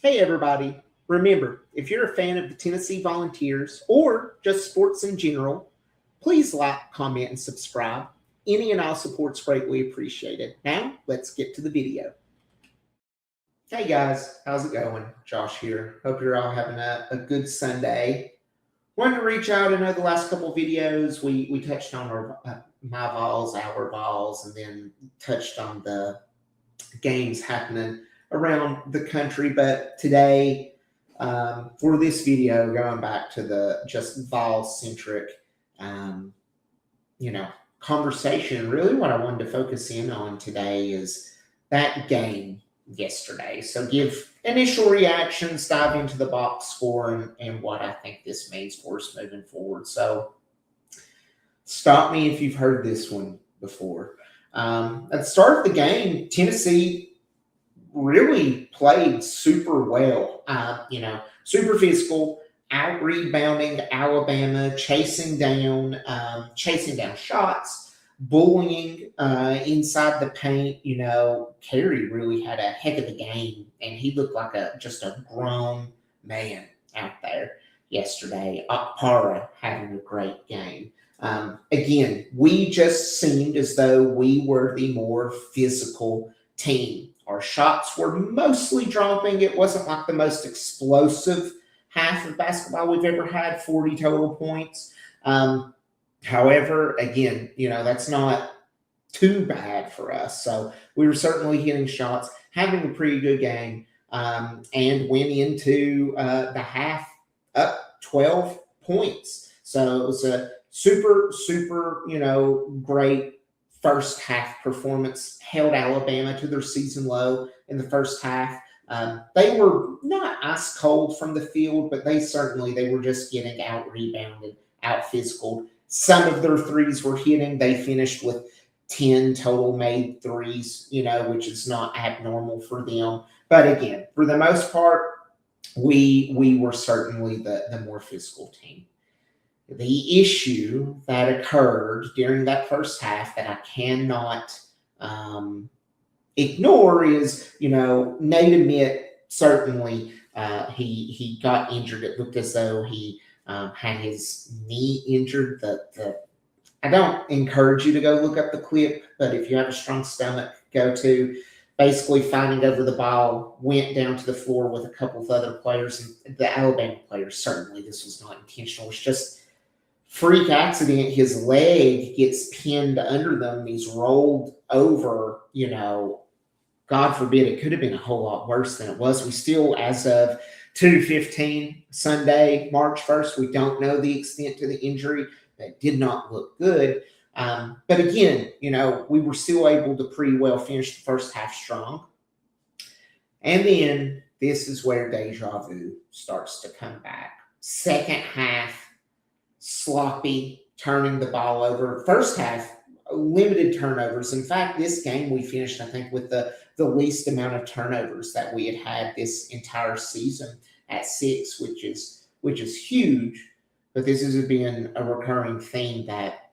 Hey, everybody. Remember, if you're a fan of the Tennessee Volunteers or just sports in general, please like, comment, and subscribe. Any and all support's greatly appreciated. Now, let's get to the video. Hey, guys. How's it going? Josh here. Hope you're all having a good Sunday. Wanted to reach out. I know the last couple of videos we touched on my Vols, our Vols, and then touched on the games happening around the country. But today, for this video, going back to the just Vol-centric, conversation, really what I wanted to focus in on today is that game yesterday. So give initial reactions, dive into the box score, and what I think this means for us moving forward. So stop me if you've heard this one before. At the start of the game, Tennessee really played super well, super physical, out rebounding Alabama, chasing down shots, bullying inside the paint. Kerry really had a heck of a game, and he looked like just a grown man out there yesterday. Akpara having a great game. Again, we just seemed as though we were the more physical team. Our shots were mostly dropping. It wasn't like the most explosive half of basketball we've ever had, 40 total points. However, again, that's not too bad for us. So we were certainly hitting shots, having a pretty good game, and went into the half up 12 points. So it was a super, super, great first half performance. Held Alabama to their season low in the first half. They were not ice cold from the field, but they were just getting out rebounded, out physical. Some of their threes were hitting. They finished with 10 total made threes, which is not abnormal for them. But again, for the most part, we were certainly the more physical team. The issue that occurred during that first half that I cannot ignore is, Nate Ament certainly he got injured. It looked as though he had his knee injured. I don't encourage you to go look up the clip, but if you have a strong stomach, go to basically fighting over the ball, went down to the floor with a couple of other players, and the Alabama players, certainly this was not intentional. It's just freak accident. His leg gets pinned under them. He's rolled over, God forbid, it could have been a whole lot worse than it was. We still, as of 2:15 Sunday, March 1st, we don't know the extent to the injury. That did not look good. But again, we were still able to pretty well finish the first half strong. And then this is where deja vu starts to come back. Second half, sloppy, turning the ball over. First half, limited turnovers. In fact, this game we finished, I think, with the least amount of turnovers that we had this entire season at 6, which is huge. But this has been a recurring theme that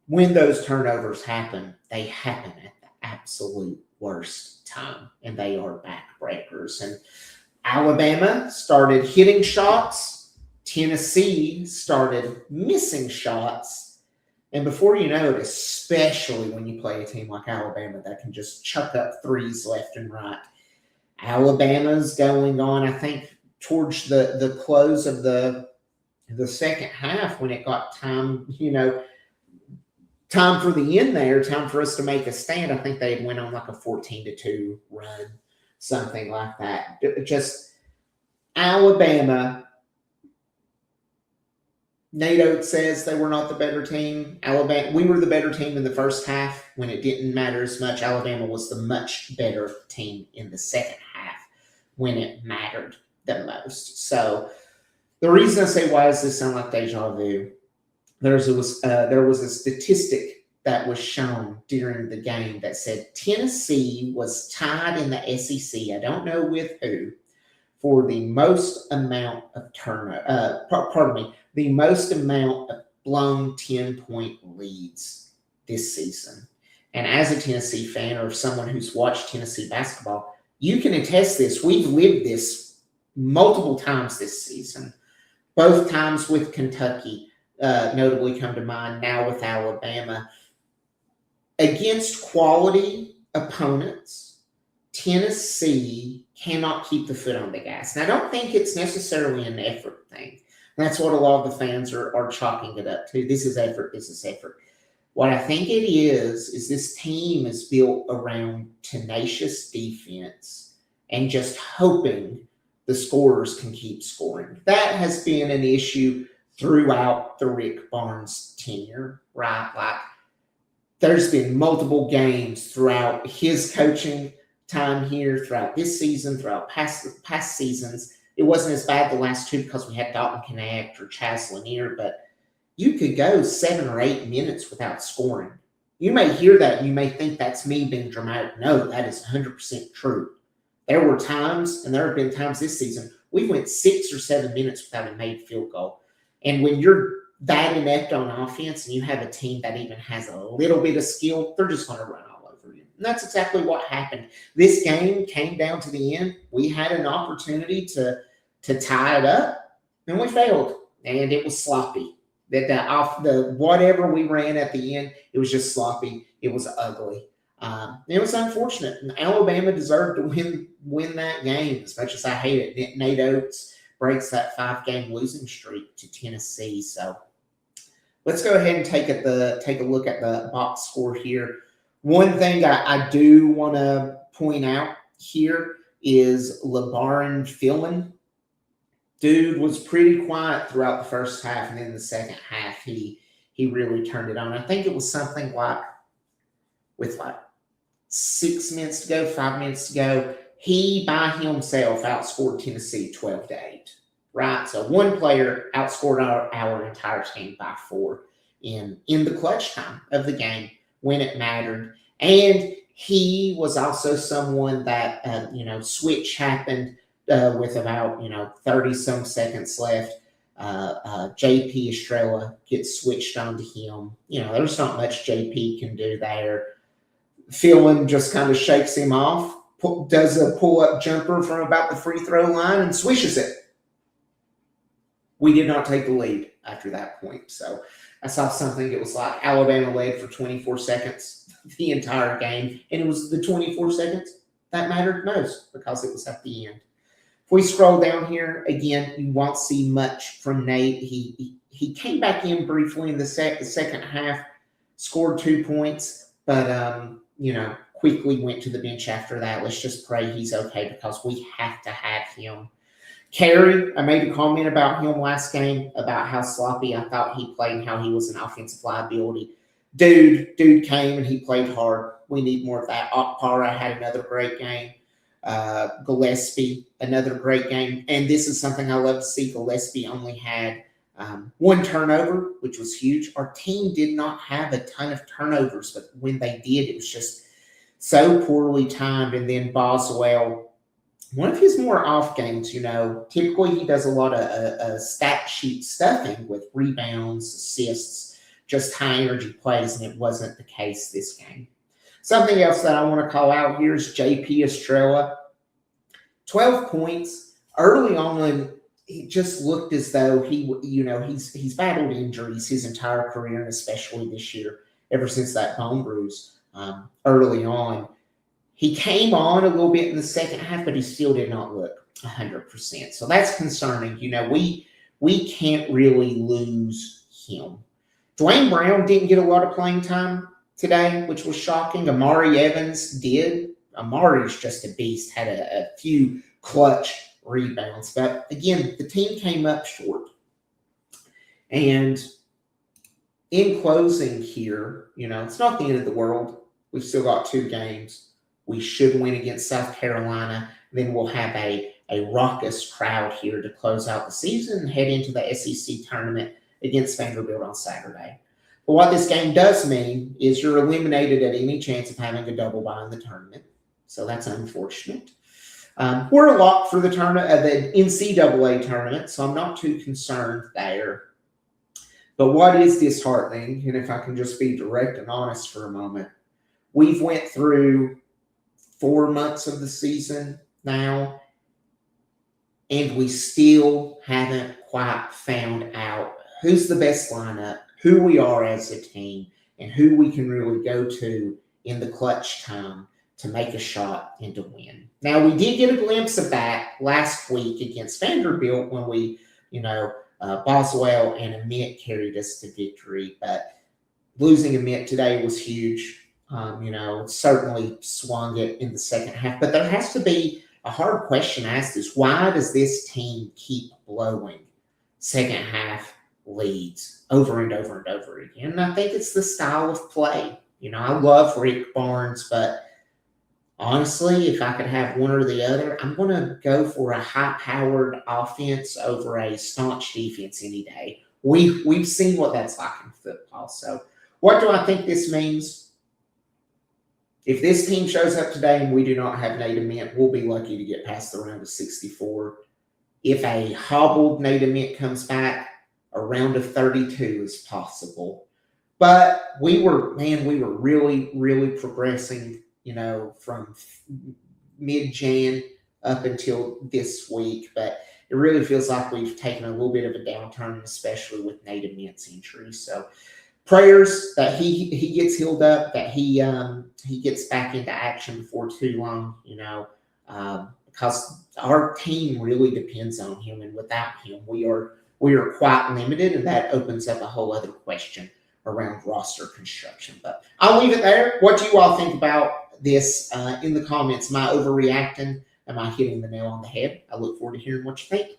when those turnovers happen, they happen at the absolute worst time, and they are backbreakers. And Alabama started hitting shots. Tennessee started missing shots. And before you know it, especially when you play a team like Alabama that can just chuck up threes left and right, Alabama's going on, I think, towards the close of the second half when it got time for the end there, time for us to make a stand. I think they had went on like a 14-2 run, something like that. Just Alabama. Nate Ament says they were not the better team. Alabama, we were the better team in the first half when it didn't matter as much. Alabama was the much better team in the second half when it mattered the most. So the reason I say, why does this sound like deja vu? There was a statistic that was shown during the game that said Tennessee was tied in the SEC. I don't know with who, for the most amount of the most amount of blown 10-point leads this season. And as a Tennessee fan or someone who's watched Tennessee basketball, you can attest this. We've lived this multiple times this season. Both times with Kentucky, notably come to mind, now with Alabama. Against quality opponents, Tennessee cannot keep the foot on the gas. And I don't think it's necessarily an effort thing. That's what a lot of the fans are chalking it up to. This is effort, this is effort. What I think it is this team is built around tenacious defense and just hoping the scorers can keep scoring. That has been an issue throughout the Rick Barnes tenure, right? Like, there's been multiple games throughout his coaching time here, throughout this season, throughout past seasons. It wasn't as bad the last two because we had Dalton Knecht or Chaz Lanier, but you could go 7 or 8 minutes without scoring. You may hear that, and you may think that's me being dramatic. No, that is 100% true. There were times, and there have been times this season, we went 6 or 7 minutes without a made field goal. And when you're that inept on offense and you have a team that even has a little bit of skill, they're just going to run all over you. And that's exactly what happened. This game came down to the end. We had an opportunity to tie it up, and we failed. And it was sloppy. The whatever we ran at the end, it was just sloppy. It was ugly. It was unfortunate. And Alabama deserved to win that game, as much as I hate it. Nate Oates breaks that 5-game losing streak to Tennessee. So let's go ahead and take a look at the box score here. One thing I do want to point out here is LeBaron Philon. Dude was pretty quiet throughout the first half, and then the second half he really turned it on. I think it was something like with 6 minutes to go, 5 minutes to go, he by himself outscored Tennessee 12-8. Right? So one player outscored our entire team by 4 in the clutch time of the game when it mattered. And he was also someone that, switch happened with about, 30-some seconds left. JP Estrella gets switched onto him. There's not much JP can do there. Philon just kind of shakes him off, does a pull-up jumper from about the free throw line and swishes it. We did not take the lead after that point. So I saw something, it was like Alabama led for 24 seconds the entire game. And it was the 24 seconds that mattered most because it was at the end. If we scroll down here, again, you won't see much from Nate. He came back in briefly in the second half, scored 2 points, but, quickly went to the bench after that. Let's just pray he's okay because we have to have him. Carey, I made a comment about him last game about how sloppy I thought he played and how he was an offensive liability. Dude came and he played hard. We need more of that. Okpara had another great game. Gillespie, another great game. And this is something I love to see. Gillespie only had 1 turnover, which was huge. Our team did not have a ton of turnovers, but when they did, it was just so poorly timed. And then Boswell, one of his more off games, typically he does a lot of stat sheet stuffing with rebounds, assists, just high energy plays, and it wasn't the case this game. Something else that I want to call out here is JP Estrella. 12 points. Early on, it just looked as though he's battled injuries his entire career, and especially this year, ever since that bone bruise early on. He came on a little bit in the second half, but he still did not look 100%. So that's concerning. We can't really lose him. Dwayne Brown didn't get a lot of playing time today, which was shocking. Amari Evans did. Amari's just a beast, had a few clutch rebounds. But again, the team came up short. And in closing here, it's not the end of the world. We've still got 2 games. We should win against South Carolina. Then we'll have a raucous crowd here to close out the season and head into the SEC tournament against Vanderbilt on Saturday. But what this game does mean is you're eliminated at any chance of having a double bye in the tournament. So that's unfortunate. We're a lock for the NCAA tournament, so I'm not too concerned there. But what is disheartening, and if I can just be direct and honest for a moment, we've went through 4 months of the season now, and we still haven't quite found out who's the best lineup, who we are as a team, and who we can really go to in the clutch time to make a shot and to win. Now, we did get a glimpse of that last week against Vanderbilt when we, Boswell and Ament carried us to victory, but losing Ament today was huge. It certainly swung it in the second half, but there has to be a hard question asked is why does this team keep blowing second half leads over and over and over again? And I think it's the style of play. I love Rick Barnes, but honestly, if I could have one or the other, I'm going to go for a high-powered offense over a staunch defense any day. We've seen what that's like in football. So what do I think this means? If this team shows up today and we do not have Nate Ament, we'll be lucky to get past the round of 64. If a hobbled Nate Ament comes back, a round of 32 is possible. But we were really, really progressing, from mid-Jan up until this week. But it really feels like we've taken a little bit of a downturn, especially with Nate Ament's injury. So prayers that he gets healed up, that he gets back into action before too long, because our team really depends on him, and without him, we are quite limited, and that opens up a whole other question around roster construction. But I'll leave it there. What do you all think about this in the comments? Am I overreacting? Am I hitting the nail on the head? I look forward to hearing what you think.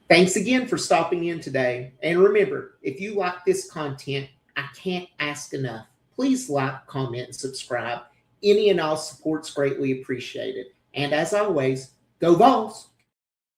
Thanks again for stopping in today. And remember, if you like this content, I can't ask enough. Please like, comment, and subscribe. Any and all support's greatly appreciated. And as always, go Vols!